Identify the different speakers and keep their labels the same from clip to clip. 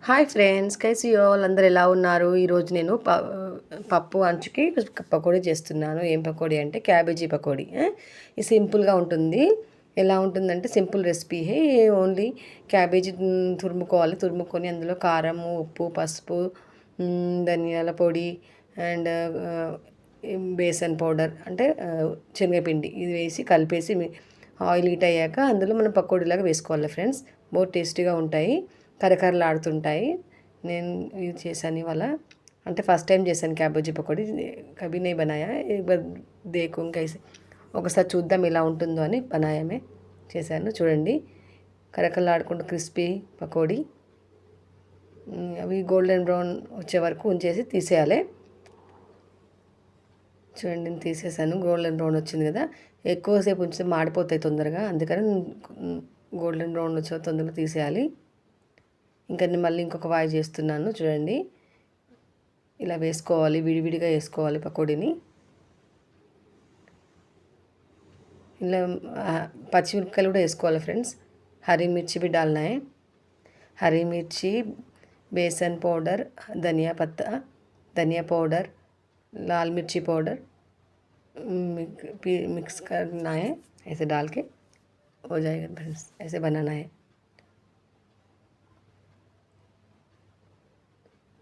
Speaker 1: Hi friends, కైసి all అందరు ఎలా ఉన్నారు? ఈరోజు నేను పప్పు అంచుకి పకోడీ చేస్తున్నాను. ఏం పకోడీ అంటే క్యాబేజీ పకోడీ. ఇది సింపుల్గా ఉంటుంది. ఎలా ఉంటుందంటే సింపుల్ రెసిపీ. ఓన్లీ క్యాబేజీ తురుముకొని అందులో కారము, ఉప్పు, పసుపు, ధనియాల పొడి అండ్ బేసన్ పౌడర్ అంటే శనగపిండి ఇది వేసి కలిపేసి ఆయిల్ హీట్ అయ్యాక అందులో మనం పకోడీలాగా వేసుకోవాలి ఫ్రెండ్స్. बहुत టేస్టీగా ఉంటాయి, కరకరలాడుతుంటాయి. నేను ఇది చేశాను ఇవాళ, అంటే ఫస్ట్ టైం చేశాను క్యాబేజీ పకోడీ. కభీ नहीं बनाया, एक बार देखूं कैसे, ఒకసారి చూద్దాం ఎలా ఉంటుందో అని బనాయామే చేశాను. చూడండి, కరకరలాడుకుంటూ క్రిస్పీ పకోడీ. అవి గోల్డెన్ బ్రౌన్ వచ్చే వరకు ఉంచేసి తీసేయాలి. చూడండి, నేను తీసేసాను. గోల్డెన్ బ్రౌన్ వచ్చింది కదా, ఎక్కువసేపు ఉంచితే మాడిపోతాయి తొందరగా, అందుకని గోల్డెన్ బ్రౌన్ వచ్చే తొందరగా తీసేయాలి. ఇంకా నేను మళ్ళీ ఇంకొక వాయి చేస్తున్నాను. చూడండి, ఇలా వేసుకోవాలి, విడివిడిగా వేసుకోవాలి పకోడీని. ఇలా పచ్చిమిరపకాయలు కూడా వేసుకోవాలి ఫ్రెండ్స్. हरी मिर्ची भी डालना है, हरी मिर्ची, बेसन पाउडर, धनिया पत्ता, धनिया पाउडर, लाल मिर्ची पाउडर मिक्स करना है. ऐसे डाल के हो जाएगा फ्रेंड्स, ऐसे बनाना है.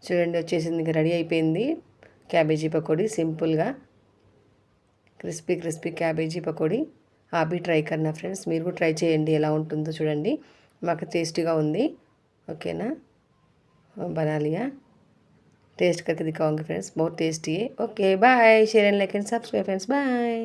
Speaker 1: చూడండి, వచ్చేసింది, ఇంకా రెడీ అయిపోయింది క్యాబేజీ పకోడీ. సింపుల్గా క్రిస్పీ క్రిస్పీ క్యాబేజీ పకోడీ. आप भी ట్రై करना ఫ్రెండ్స్, మీరు కూడా ట్రై చేయండి ఎలా ఉంటుందో. చూడండి, మాకు టేస్టీగా ఉంది. ఓకేనా, बना लिया, टेस्ट करके दिखाऊंगी फ्रेंड्स, बहुत टेस्टी है. Okay bye, share and like and subscribe friends, bye.